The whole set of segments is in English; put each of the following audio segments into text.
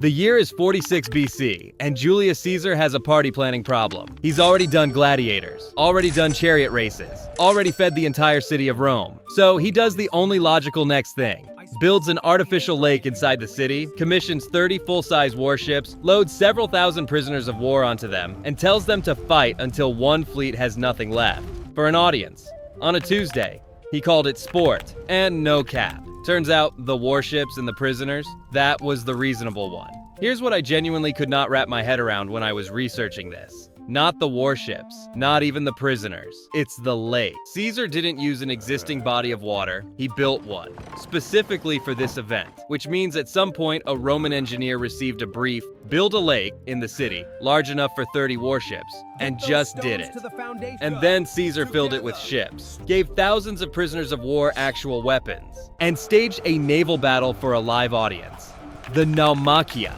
The year is 46 BC, and Julius Caesar has a party planning problem. He's already done gladiators, already done chariot races, already fed the entire city of Rome. So he does the only logical next thing. Builds an artificial lake inside the city, commissions 30 full-size warships, loads several thousand prisoners of war onto them, and tells them to fight until one fleet has nothing left. For an audience. On a Tuesday. He called it sport, and no cap. Turns out, the warships and the prisoners, that was the reasonable one. Here's what I genuinely could not wrap my head around when I was researching this. Not the warships, not even the prisoners. It's the lake. Caesar didn't use an existing body of water, he built one, specifically for this event, which means at some point a Roman engineer received a brief, build a lake in the city, large enough for 30 warships, and just did it. And then Caesar filled it with ships, gave thousands of prisoners of war actual weapons, and staged a naval battle for a live audience. The Naumachia,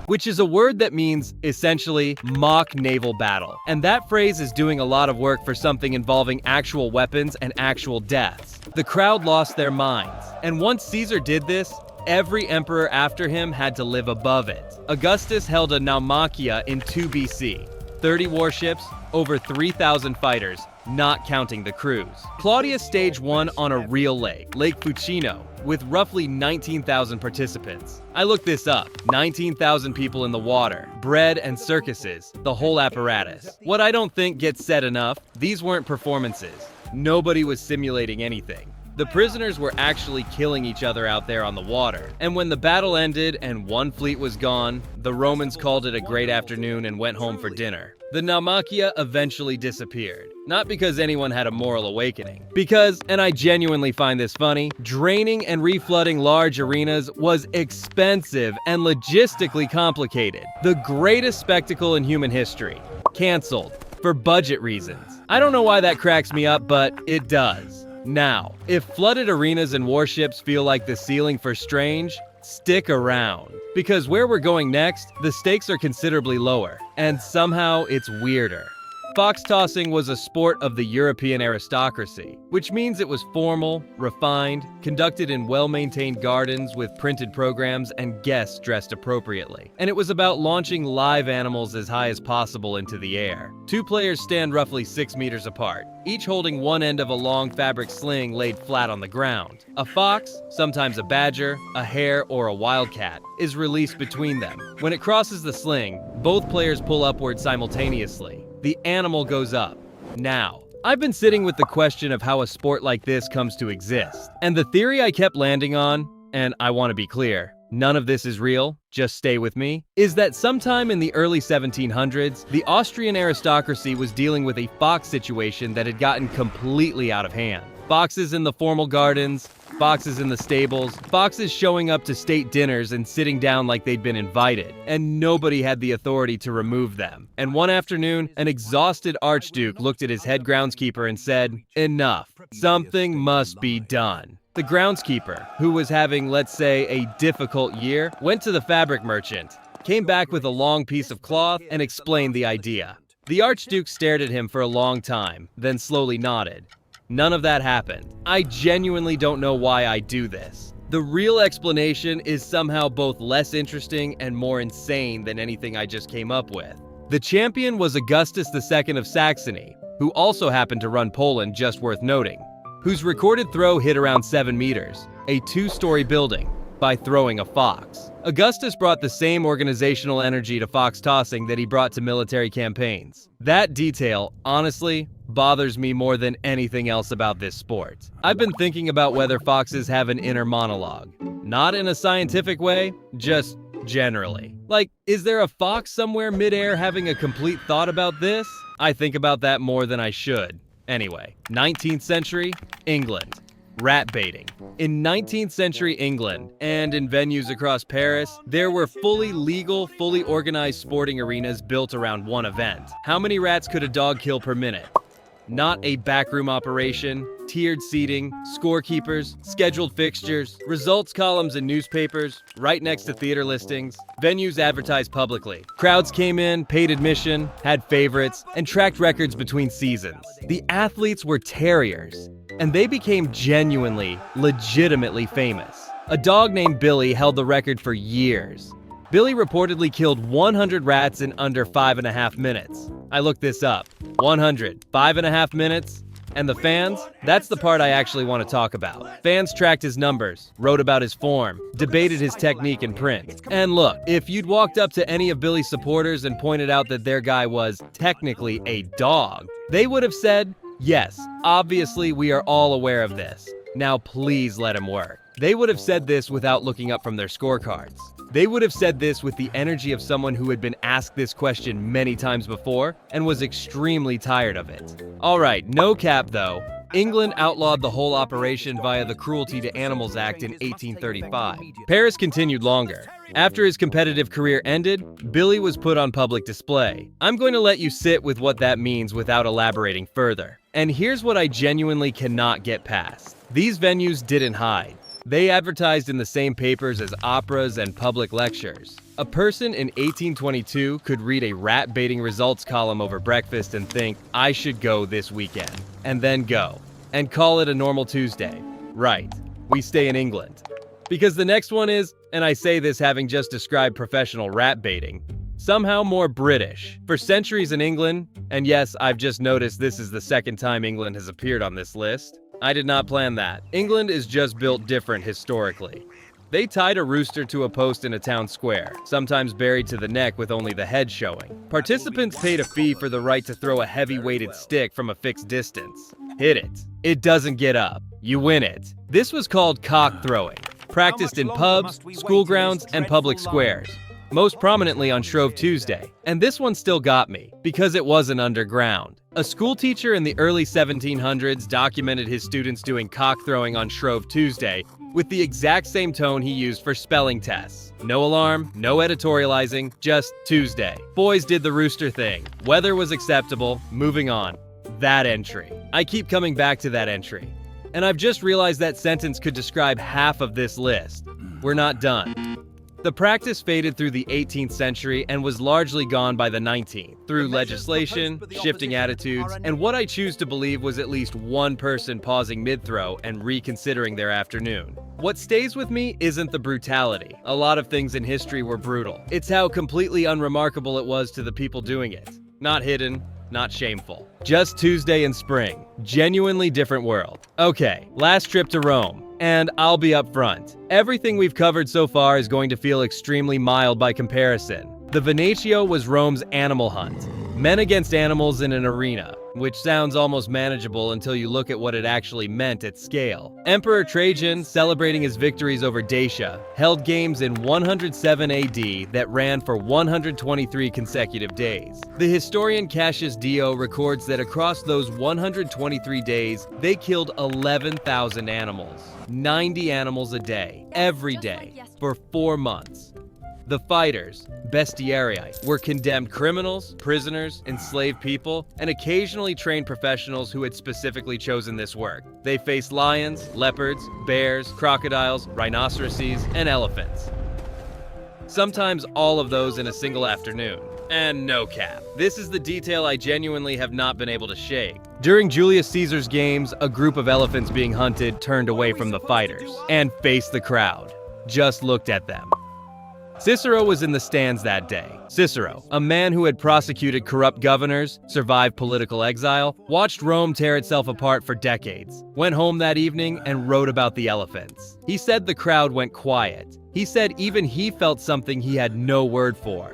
which is a word that means, essentially, mock naval battle. And that phrase is doing a lot of work for something involving actual weapons and actual deaths. The crowd lost their minds. And once Caesar did this, every emperor after him had to live above it. Augustus held a Naumachia in 2 BC. 30 warships, over 3,000 fighters, not counting the crews. Claudius staged one on a real lake, Lake Fucino, with roughly 19,000 participants. I looked this up. 19,000 people in the water, bread and circuses, the whole apparatus. What I don't think gets said enough, these weren't performances. Nobody was simulating anything. The prisoners were actually killing each other out there on the water. And when the battle ended and one fleet was gone, the Romans called it a great afternoon and went home for dinner. The Naumachia eventually disappeared. Not because anyone had a moral awakening. Because, and I genuinely find this funny, draining and reflooding large arenas was expensive and logistically complicated. The greatest spectacle in human history. Canceled. For budget reasons. I don't know why that cracks me up, but it does. Now, if flooded arenas and warships feel like the ceiling for strange, stick around. Because where we're going next, the stakes are considerably lower, and somehow it's weirder. Fox tossing was a sport of the European aristocracy, which means it was formal, refined, conducted in well-maintained gardens with printed programs and guests dressed appropriately. And it was about launching live animals as high as possible into the air. 2 players stand roughly 6 meters apart, each holding one end of a long fabric sling laid flat on the ground. A fox, sometimes a badger, a hare, or a wildcat, is released between them. When it crosses the sling, both players pull upward simultaneously. The animal goes up. Now, I've been sitting with the question of how a sport like this comes to exist. And the theory I kept landing on, and I want to be clear, none of this is real, just stay with me, is that sometime in the early 1700s, the Austrian aristocracy was dealing with a fox situation that had gotten completely out of hand. Foxes in the formal gardens, foxes in the stables, foxes showing up to state dinners and sitting down like they'd been invited, and nobody had the authority to remove them. And one afternoon, an exhausted archduke looked at his head groundskeeper and said, "Enough. Something must be done." The groundskeeper, who was having, let's say, a difficult year, went to the fabric merchant, came back with a long piece of cloth, and explained the idea. The archduke stared at him for a long time, then slowly nodded. None of that happened. I genuinely don't know why I do this. The real explanation is somehow both less interesting and more insane than anything I just came up with. The champion was Augustus II of Saxony, who also happened to run Poland, just worth noting, whose recorded throw hit around 7 meters, a 2-story building, by throwing a fox. Augustus brought the same organizational energy to fox tossing that he brought to military campaigns. That detail, honestly, bothers me more than anything else about this sport. I've been thinking about whether foxes have an inner monologue. Not in a scientific way, just generally. Like, is there a fox somewhere midair having a complete thought about this? I think about that more than I should. Anyway, 19th century, England. Rat baiting. In 19th century England, and in venues across Paris, there were fully legal, fully organized sporting arenas built around one event. How many rats could a dog kill per minute? Not a backroom operation, tiered seating, scorekeepers, scheduled fixtures, results columns in newspapers, right next to theater listings. Venues advertised publicly. Crowds came in, paid admission, had favorites, and tracked records between seasons. The athletes were terriers, and they became genuinely, legitimately famous. A dog named Billy held the record for years. Billy reportedly killed 100 rats in under 5.5 minutes. I looked this up. 100, 5.5 minutes? And the fans? That's the part I actually want to talk about. Fans tracked his numbers, wrote about his form, debated his technique in print. And look, if you'd walked up to any of Billy's supporters and pointed out that their guy was technically a dog, they would have said, yes, obviously we are all aware of this. Now please let him work. They would have said this without looking up from their scorecards. They would have said this with the energy of someone who had been asked this question many times before and was extremely tired of it. Alright, no cap though. England outlawed the whole operation via the Cruelty to Animals Act in 1835. Paris continued longer. After his competitive career ended, Billy was put on public display. I'm going to let you sit with what that means without elaborating further. And here's what I genuinely cannot get past. These venues didn't hide. They advertised in the same papers as operas and public lectures. A person in 1822 could read a rat-baiting results column over breakfast and think, I should go this weekend. And then go. And call it a normal Tuesday. Right. We stay in England. Because the next one is, and I say this having just described professional rat-baiting, somehow more British. For centuries in England, and yes, I've just noticed this is the second time England has appeared on this list. I did not plan that. England is just built different historically. They tied a rooster to a post in a town square, sometimes buried to the neck with only the head showing. Participants paid a fee for the right to throw a heavy-weighted stick from a fixed distance. Hit it. It doesn't get up. You win it. This was called cock throwing, practiced in pubs, school grounds, and public squares. Most prominently on Shrove Tuesday. And this one still got me, because it wasn't underground. A school teacher in the early 1700s documented his students doing cock throwing on Shrove Tuesday with the exact same tone he used for spelling tests. No alarm, no editorializing, just Tuesday. Boys did the rooster thing. Weather was acceptable, moving on. That entry. I keep coming back to that entry. And I've just realized that sentence could describe half of this list. We're not done. The practice faded through the 18th century and was largely gone by the 19th, through legislation, shifting attitudes, and what I choose to believe was at least one person pausing mid-throw and reconsidering their afternoon. What stays with me isn't the brutality. A lot of things in history were brutal. It's how completely unremarkable it was to the people doing it. Not hidden, not shameful. Just Tuesday in spring. Genuinely different world. Okay, last trip to Rome. And I'll be upfront. Everything we've covered so far is going to feel extremely mild by comparison. The Venatio was Rome's animal hunt. Men against animals in an arena, which sounds almost manageable until you look at what it actually meant at scale. Emperor Trajan, celebrating his victories over Dacia, held games in 107 AD that ran for 123 consecutive days. The historian Cassius Dio records that across those 123 days, they killed 11,000 animals. 90 animals a day, every day, for 4 months. The fighters, bestiarii, were condemned criminals, prisoners, enslaved people, and occasionally trained professionals who had specifically chosen this work. They faced lions, leopards, bears, crocodiles, rhinoceroses, and elephants. Sometimes all of those in a single afternoon. And no cap. This is the detail I genuinely have not been able to shake. During Julius Caesar's games, a group of elephants being hunted turned away from the fighters and faced the crowd. Just looked at them. Cicero was in the stands that day. Cicero, a man who had prosecuted corrupt governors, survived political exile, watched Rome tear itself apart for decades, went home that evening and wrote about the elephants. He said the crowd went quiet. He said even he felt something he had no word for.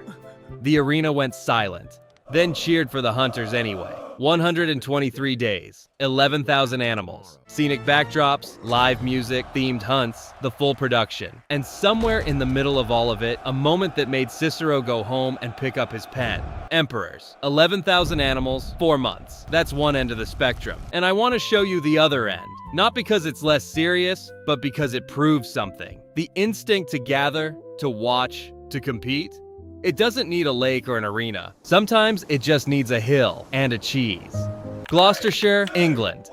The arena went silent, then cheered for the hunters anyway. 123 days, 11,000 animals, scenic backdrops, live music, themed hunts, the full production. And somewhere in the middle of all of it, a moment that made Cicero go home and pick up his pen. Emperors, 11,000 animals, 4 months. That's one end of the spectrum. And I want to show you the other end. Not because it's less serious, but because it proves something. The instinct to gather, to watch, to compete. It doesn't need a lake or an arena. Sometimes it just needs a hill and a cheese. Gloucestershire, England.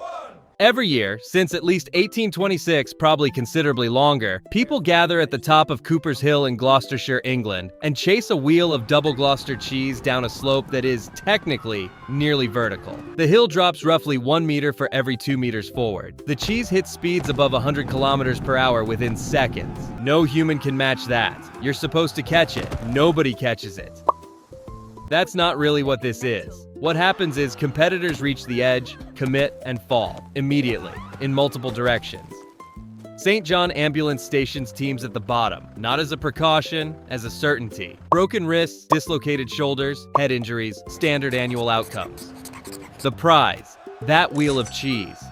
Every year, since at least 1826, probably considerably longer, people gather at the top of Cooper's Hill in Gloucestershire, England, and chase a wheel of double Gloucester cheese down a slope that is, technically, nearly vertical. The hill drops roughly 1 meter for every 2 meters forward. The cheese hits speeds above 100 kilometers per hour within seconds. No human can match that. You're supposed to catch it. Nobody catches it. That's not really what this is. What happens is competitors reach the edge, commit, and fall, immediately, in multiple directions. St. John Ambulance stations teams at the bottom, not as a precaution, as a certainty. Broken wrists, dislocated shoulders, head injuries, standard annual outcomes. The prize, that wheel of cheese.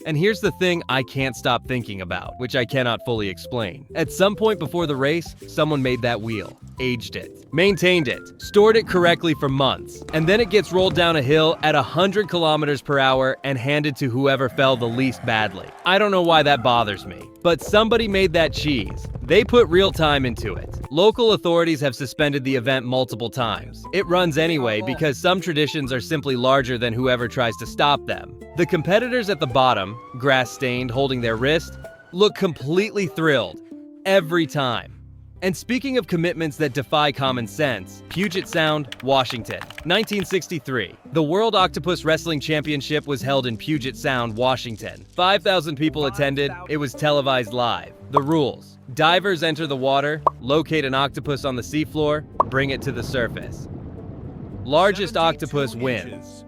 And here's the thing I can't stop thinking about, which I cannot fully explain. At some point before the race, someone made that wheel, aged it, maintained it, stored it correctly for months, and then it gets rolled down a hill at 100 kilometers per hour and handed to whoever fell the least badly. I don't know why that bothers me, but somebody made that cheese. They put real time into it. Local authorities have suspended the event multiple times. It runs anyway because some traditions are simply larger than whoever tries to stop them. The competitors at the bottom, grass-stained, holding their wrist, look completely thrilled. Every time. And speaking of commitments that defy common sense, Puget Sound, Washington, 1963. The World Octopus Wrestling Championship was held in Puget Sound, Washington. 5,000 people attended. It was televised live. The rules: divers enter the water, locate an octopus on the seafloor, bring it to the surface. Largest octopus wins.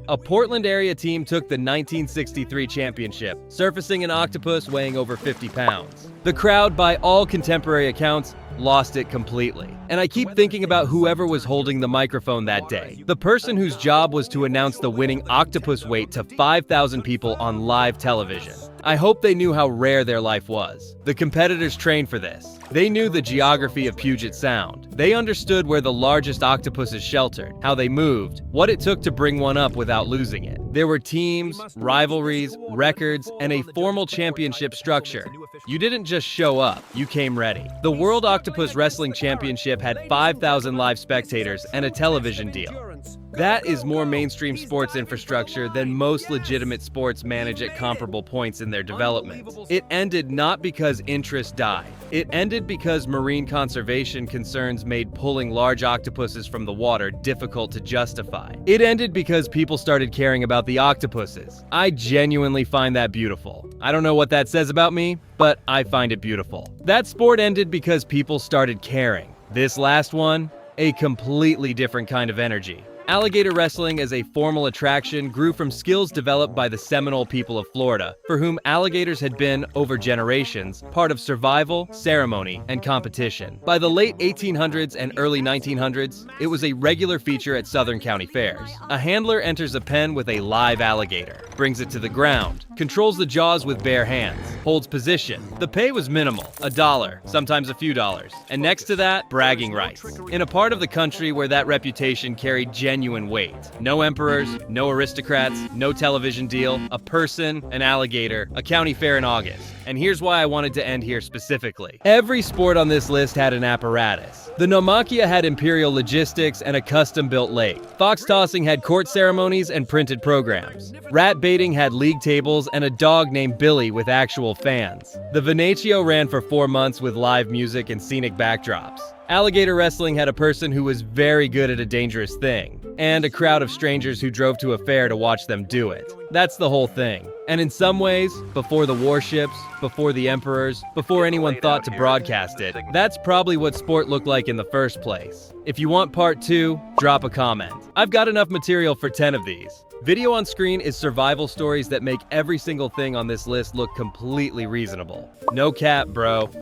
A Portland area team took the 1963 championship, surfacing an octopus weighing over 50 pounds. The crowd, by all contemporary accounts, lost it completely. And I keep thinking about whoever was holding the microphone that day. The person whose job was to announce the winning octopus weight to 5,000 people on live television. I hope they knew how rare their life was. The competitors trained for this. They knew the geography of Puget Sound. They understood where the largest octopus is sheltered, how they moved, what it took to bring one up without losing it. There were teams, rivalries, records, and a formal championship structure. You didn't just show up, you came ready. The World Octopus Wrestling Championship had 5,000 live spectators and a television deal. That is more mainstream sports infrastructure than most legitimate sports manage at comparable points in their development. It ended not because interest died. It ended because marine conservation concerns made pulling large octopuses from the water difficult to justify. It ended because people started caring about the octopuses. I genuinely find that beautiful. I don't know what that says about me, but I find it beautiful. That sport ended because people started caring. This last one, a completely different kind of energy. Alligator wrestling as a formal attraction grew from skills developed by the Seminole people of Florida, for whom alligators had been, over generations, part of survival, ceremony, and competition. By the late 1800s and early 1900s, it was a regular feature at Southern county fairs. A handler enters a pen with a live alligator, brings it to the ground, controls the jaws with bare hands, holds position. The pay was minimal, $1, sometimes a few dollars. And next to that, bragging rights. In a part of the country where that reputation carried genuine weight. No emperors, no aristocrats, no television deal, a person, an alligator, a county fair in August. And here's why I wanted to end here specifically. Every sport on this list had an apparatus. The Naumachia had Imperial logistics and a custom-built lake. Fox tossing had court ceremonies and printed programs. Rat baiting had league tables and a dog named Billy with actual fans. The Venatio ran for 4 months with live music and scenic backdrops. Alligator wrestling had a person who was very good at a dangerous thing, and a crowd of strangers who drove to a fair to watch them do it. That's the whole thing. And in some ways, before the warships, before the emperors, before anyone thought to broadcast it, that's probably what sport looked like in the first place. If you want part 2, drop a comment. I've got enough material for 10 of these. Video on screen is survival stories that make every single thing on this list look completely reasonable. No cap, bro.